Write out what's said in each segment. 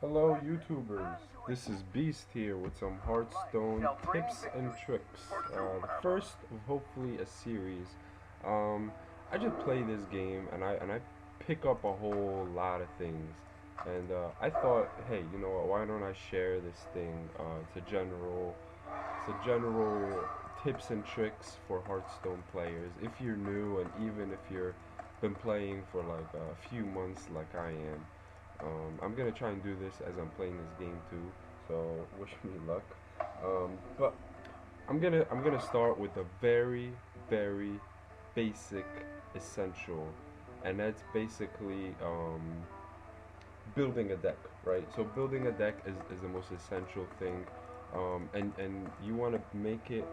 Hello YouTubers, this is Beast here with some Hearthstone tips and tricks. The first of hopefully a series. Um, I just play this game and I pick up a whole lot of things. And I thought, hey, you know what? Why don't I share this thing? It's a general tips and tricks for Hearthstone players. If you're new and even if you're been playing for like a few months, like I am. I'm gonna try and do this as I'm playing this game too, so wish me luck. But I'm gonna start with a very basic essential, and that's basically building a deck, right? So building a deck is the most essential thing, and you want to make it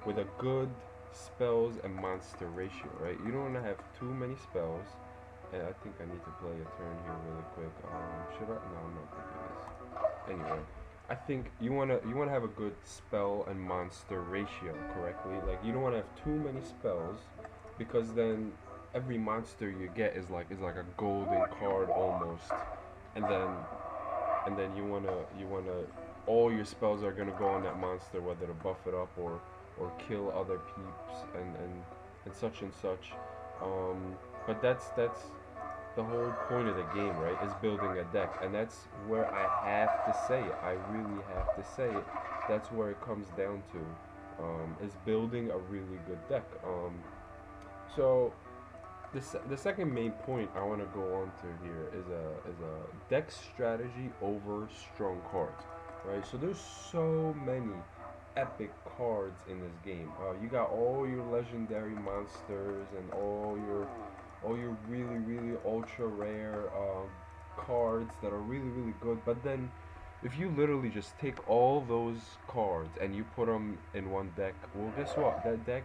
with a good spells and monster ratio, right? You don't want to have too many spells. And I think I need to play a turn here really quick. Should I? No, I'm not gonna do this. Anyway, I think you wanna have a good spell and monster ratio correctly. Like you don't wanna have too many spells, because then every monster you get is like a golden card almost, and then you wanna all your spells are gonna go on that monster, whether to buff it up or kill other peeps and such and such. But that's the whole point of the game, right? Is building a deck, and that's where I have to say it. I really have to say it. That's where it comes down to, is building a really good deck. So the second main point I want to go on to here is a deck strategy over strong cards, right? So there's so many epic cards in this game. You got all your legendary monsters and all your really ultra rare cards that are really good. But then if you literally just take all those cards and you put them in one deck, well, guess what? That deck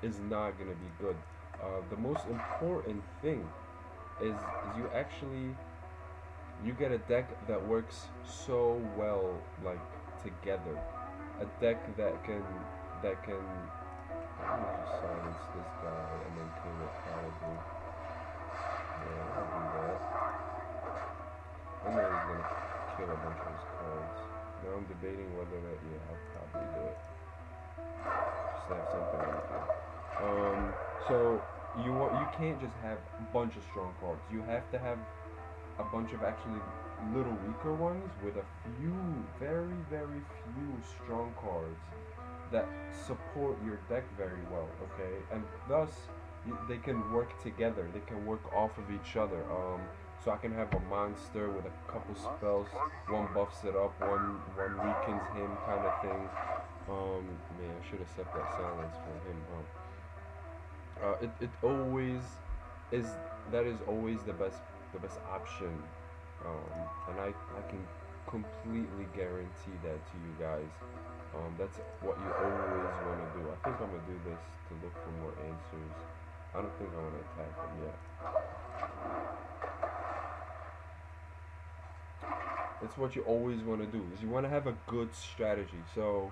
is not gonna be good. The most important thing is you get a deck that works so well, like, together. A deck that can let me just silence this guy and then kill it probably. Yeah, I'll do that. I know he's gonna kill a bunch of his cards. Now I'm debating whether that, yeah, I'll probably do it. Just to have something on the field. So you can't just have a bunch of strong cards. You have to have a bunch of actually little weaker ones with a few, very few strong cards that support your deck very well, okay? And thus, they can work together. They can work off of each other. So I can have a monster with a couple spells. One buffs it up, one weakens him, kind of thing. Man, I should have set that silence for him. It always is. That is always the best option. And I can completely guarantee that to you guys. That's what you always want to do. I think I'm gonna do this to look for more answers. I don't think I want to attack them yet. That's what you always want to do. Is you want to have a good strategy. So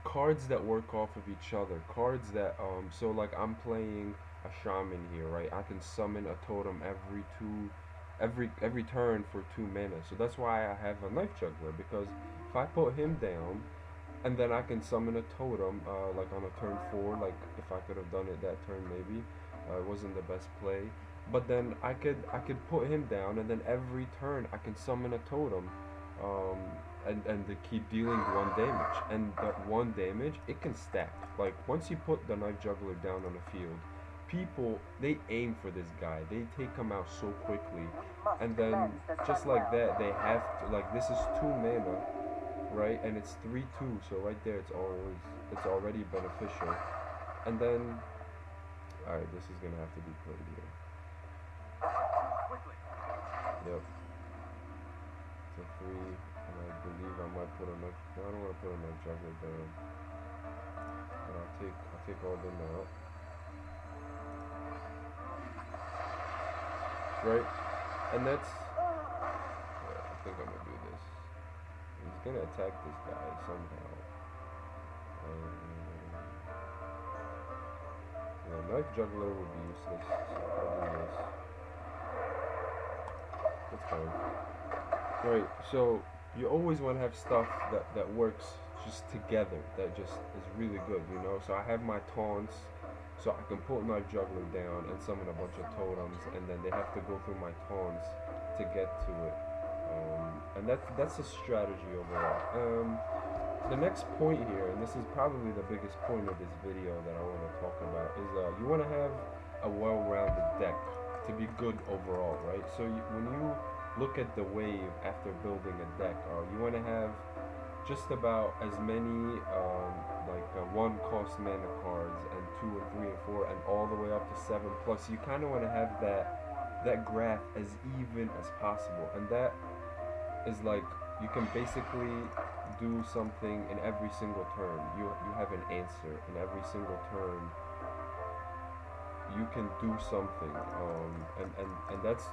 cards that work off of each other. Cards that So like I'm playing a shaman here, right? I can summon a totem every turn for 2 mana. So that's why I have a knife juggler, because if I put him down and then I can summon a totem, like on a turn 4, like if I could have done it that turn maybe. It wasn't the best play. But then I could put him down, and then every turn I can summon a totem, um, and to keep dealing 1 damage. And that 1 damage, it can stack. Like once you put the knife juggler down on the field, people, they aim for this guy. They take him out so quickly, and then just like that, they have to, like, this is 2 mana, right? And it's 3/2, so right there, it's already beneficial. And then, all right, this is gonna have to be played here. Yep, it's a 3, and I believe I might put enough. No, I don't want to put enough juggler down, but I'll take all them out, right? And that's, yeah, I think I'm gonna do this. He's gonna attack this guy somehow. Yeah, knife juggler would be useless, so I'll do this. That's fine. Right. So you always want to have stuff that works just together. That just is really good. You know. So I have my taunts. So I can put my juggler down and summon a bunch of totems, and then they have to go through my taunts to get to it. And that's a strategy overall. The next point here, and this is probably the biggest point of this video that I want to talk about, is you want to have a well-rounded deck to be good overall, right? So when you look at the wave after building a deck, you want to have just about as many one cost mana cards and 2 and 3 and 4 and all the way up to 7 plus. You kind of want to have that graph as even as possible, and that is like you can basically do something in every single turn. You have an answer in every single turn. You can do something, and that's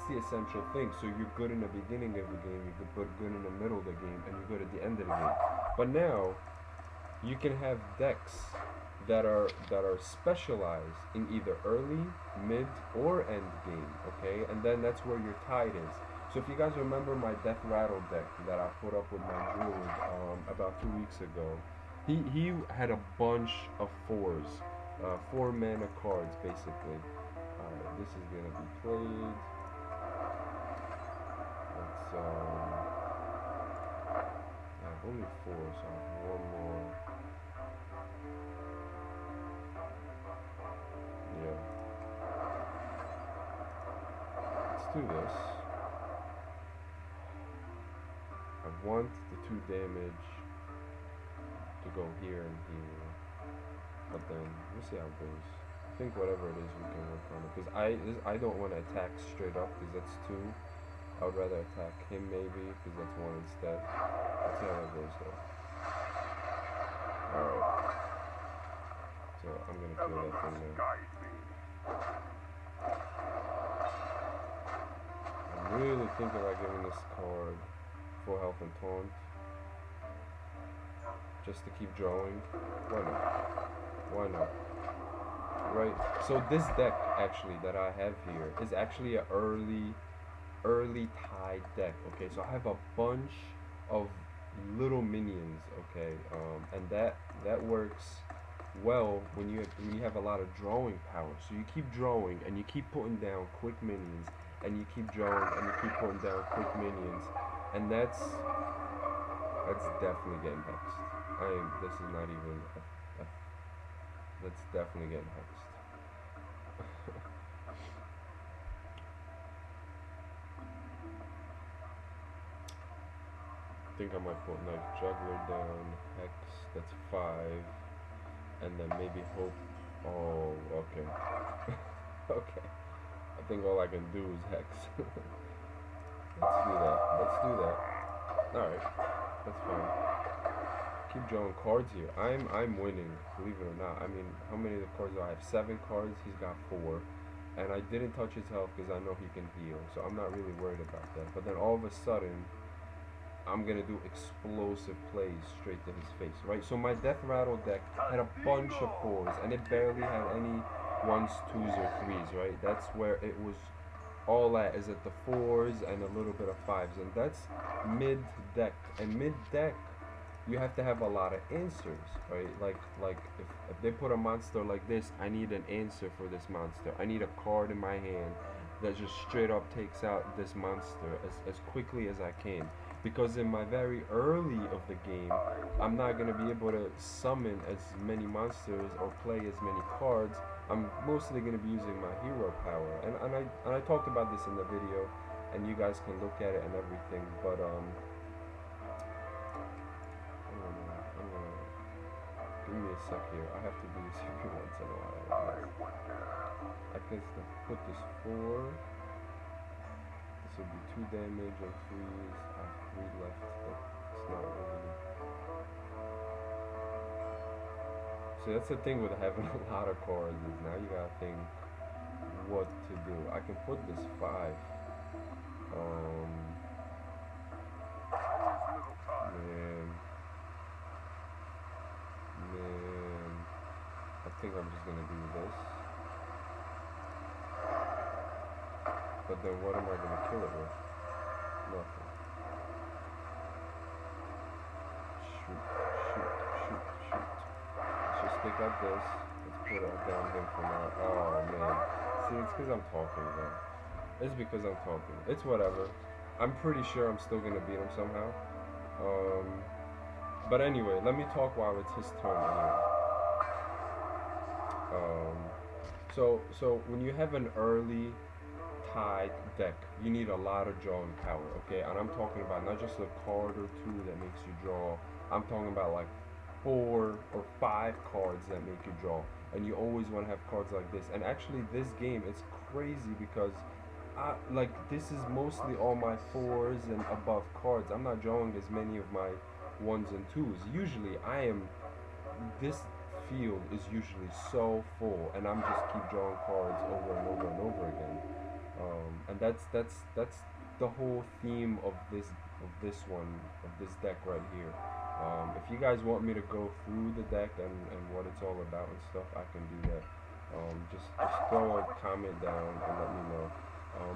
the essential thing. So you're good in the beginning of the game, you're good in the middle of the game, and you're good at the end of the game. But now you can have decks that are specialized in either early, mid, or end game. Okay, and then that's where your tide is. So if you guys remember my Deathrattle deck that I put up with my druid about 2 weeks ago, he had a bunch of fours, 4 mana cards basically. This is gonna be played. Let's I have only 4, so I have one more. Yeah. Let's do this. I want the 2 damage to go here and here, but then we'll see how it goes. I think whatever it is, we can work on it. Because I don't want to attack straight up, because that's 2. I would rather attack him maybe, because that's 1 instead. Let's see how that goes though. Alright. So I'm gonna kill that thing now. I'm really thinking about giving this card full health and taunt, just to keep drawing. Why not? Why not? Right. So this deck actually that I have here is actually an early tide deck. Okay. So I have a bunch of little minions. Okay. And that works well when you have a lot of drawing power. So you keep drawing and you keep putting down quick minions, and you keep drawing and you keep putting down quick minions, and that's definitely getting hexed. This is not even that's definitely getting hexed. I think I might put Knife Juggler down, hex, that's 5, and then maybe hope. Oh, okay. Okay. I think all I can do is hex. Let's do that. Let's do that. Alright. That's fine. Keep drawing cards here. I'm winning, believe it or not. I mean, how many of the cards do I have? 7 cards. He's got 4. And I didn't touch his health because I know he can heal. So I'm not really worried about that. But then all of a sudden, I'm gonna do explosive plays straight to his face, right? So my Deathrattle deck had a bunch of 4s, and it barely had any 1s, 2s, or 3s, right? That's where it was all at, is at the 4s and a little bit of 5s, and that's mid deck. And mid deck, you have to have a lot of answers, right? Like if they put a monster like this, I need an answer for this monster. I need a card in my hand that just straight up takes out this monster as quickly as I can. Because in my very early of the game, I'm not going to be able to summon as many monsters or play as many cards. I'm mostly going to be using my hero power. And I talked about this in the video, and you guys can look at it and everything. But give me a sec here. I have to do this every once in a while. I guess to put this 4. This would be 2 damage and 3s. I have 3 left, but it's not really. So that's the thing with having a lot of cards, is now you gotta think what to do. I can put this 5. Man, I think I'm just gonna do this. But then what am I gonna kill it with? Nothing. got this. Let's put it down him for now. Oh man. See, it's because I'm talking though. It's because I'm talking. It's whatever. I'm pretty sure I'm still gonna beat him somehow. But anyway, let me talk while it's his turn anyway. So when you have an early tide deck, you need a lot of drawing power, okay? And I'm talking about not just a card or two that makes you draw. I'm talking about like 4 or 5 cards that make you draw. And you always want to have cards like this. And actually, this game, it's crazy because like this is mostly all my 4s and above cards. I'm not drawing as many of my 1s and 2s. Usually, this field is usually so full, and I'm just keep drawing cards over and over and over again. And that's the whole theme of this deck right here. If you guys want me to go through the deck and what it's all about and stuff, I can do that. Just throw a comment down and let me know.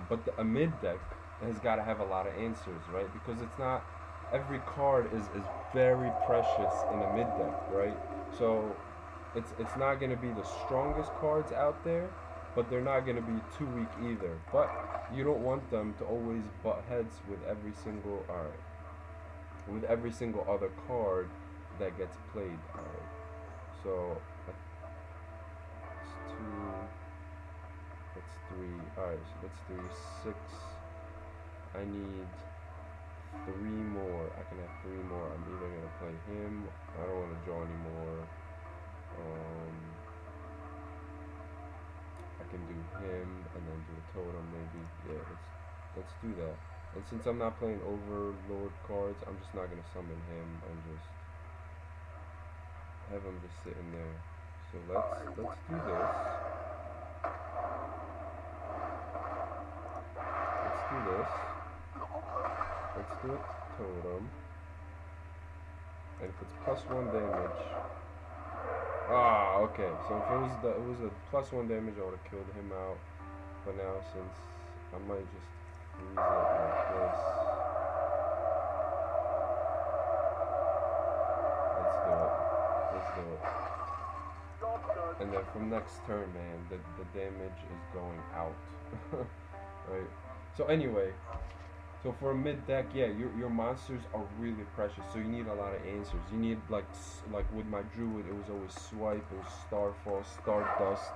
But a mid deck has got to have a lot of answers, right? Because it's not every card is very precious in a mid deck, right? So it's not going to be the strongest cards out there, but they're not going to be too weak either. But you don't want them to always butt heads with every single other card that gets played. Alright, so that's 2, that's 3. Alright, so that's 3, 6. I need 3 more. I can have 3 more. I'm either gonna play him. I don't want to draw anymore. I can do him and then do a totem maybe. Yeah, let's do that. And since I'm not playing Overlord cards, I'm just not gonna summon him and just have him just sitting there. So let's do this. Let's do this. Let's do a totem. And if it's +1 damage. Ah, okay. So if it was a +1 damage, I would have killed him out. But now since I might just freeze it like this. Let's do it. Let's do it. And then from next turn, man, the damage is going out. Right? So anyway, so for a mid deck, yeah, your monsters are really precious. So you need a lot of answers. You need like with my druid, it was always swipe, it was starfall, stardust,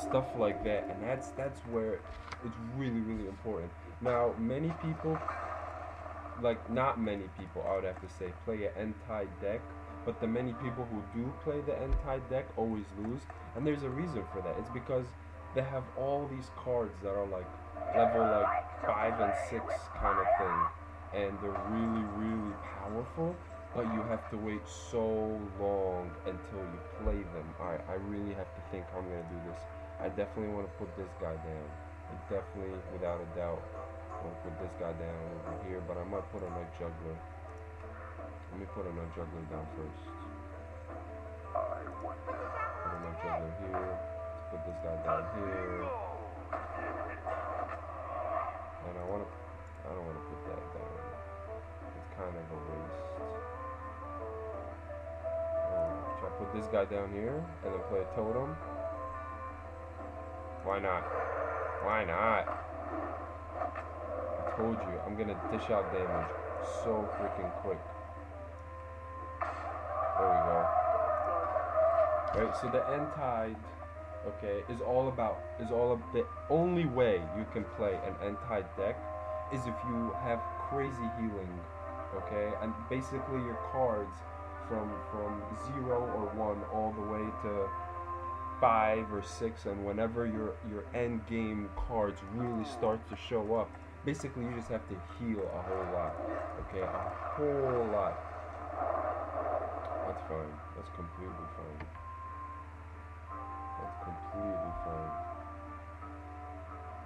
stuff like that. And that's where it's really important. Now many people, like not many people, I would have to say, play an end-tide deck. But the many people who do play the end-tide deck always lose. And there's a reason for that. It's because they have all these cards that are like level like 5 and 6 kind of thing, and they're really powerful, but you have to wait so long until you play them. I really have to think how I'm gonna do this. I definitely want to put this guy down. I definitely, without a doubt, want to put this guy down over here, but I might put another juggler. Let me put another juggler down first. Put another juggler here. Let's put this guy down here. And I don't want to put that down. It's kind of a waste. Should I put this guy down here and then play a totem? Why not? Why not? I told you, I'm gonna dish out damage so freaking quick. There we go. Right, so the end tide, okay, the only way you can play an end-tide deck is if you have crazy healing, okay? And basically your cards from 0 or 1 all the way to 5 or 6, and whenever your end game cards really start to show up, basically you just have to heal a whole lot, okay? A whole lot. That's fine. That's completely fine. That's completely fine.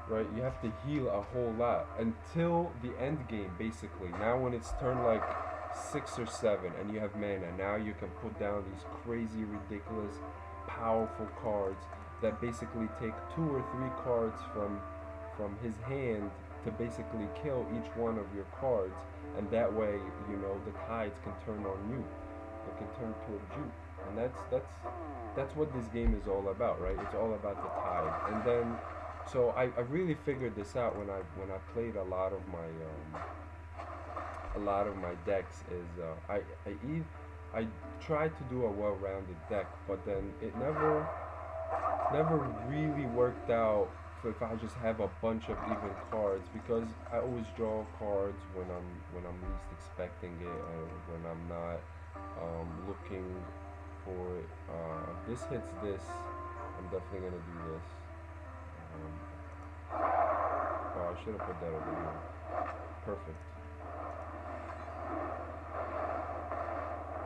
Right, you have to heal a whole lot until the end game, basically. Now when it's turn like 6 or 7 and you have mana, now you can put down these crazy, ridiculous, powerful cards that basically take 2 or 3 cards from his hand to basically kill each one of your cards, and that way, you know, the tides can turn on you. They can turn towards you. and that's what this game is all about, right? It's all about the tide. And then, so I really figured this out when I played a lot of my decks is I tried to do a well-rounded deck, but then it never really worked out if I just have a bunch of even cards, because I always draw cards when I'm least expecting it, and when I'm not looking for it. This hits this. I'm definitely gonna do this. Um, oh, I should have put that over here. Perfect.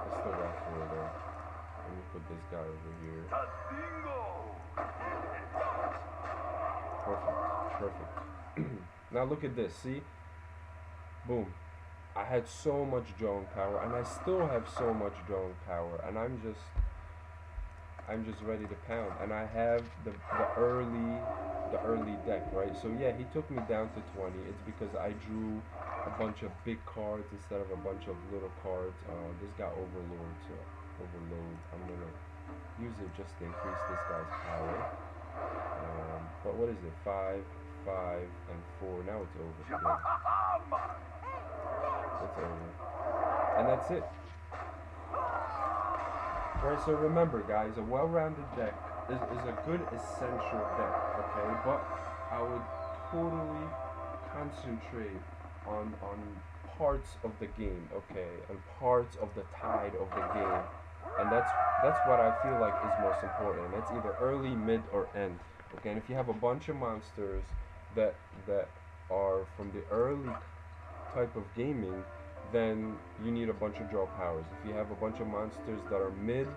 Let's still rock for it though. Let me put this guy over here. Perfect. Perfect. Now look at this. See? Boom. I had so much drawing power, and I still have so much drawing power, and I'm just ready to pound. And I have the early deck, right? So yeah, he took me down to 20. It's because I drew a bunch of big cards instead of a bunch of little cards. This guy overload, so overload. I'm gonna use it just to increase this guy's power. But what is it? 5, 5, and 4. Now it's over. Yeah, it's over, and that's it. Right, so remember guys, a well-rounded deck is a good essential deck, okay? But I would totally concentrate on parts of the game, okay? And parts of the tide of the game. And that's what I feel like is most important. And that's either early, mid, or end. Okay, and if you have a bunch of monsters that are from the early type of gaming, then you need a bunch of draw powers. If you have a bunch of monsters that are mid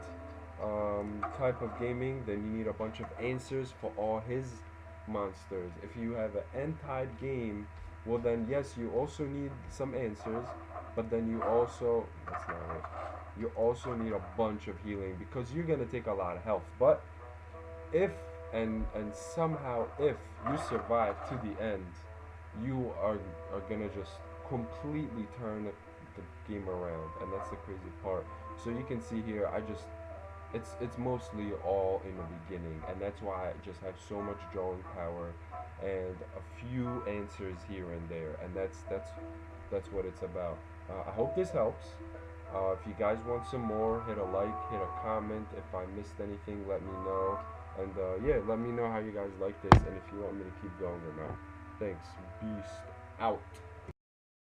type of gaming, then you need a bunch of answers for all his monsters. If you have an end tide game, well then yes, you also need some answers, but then you also, that's not it, you also need a bunch of healing, because you're gonna take a lot of health. But if and somehow if you survive to the end, you are gonna just completely turn the game around, and that's the crazy part. So you can see here, it's mostly all in the beginning, and that's why I just have so much drawing power and a few answers here and there, and that's what it's about. I hope this helps. If you guys want some more, hit a like, hit a comment. If I missed anything, let me know. And yeah, let me know how you guys like this, and if you want me to keep going or not. Thanks. Beast out.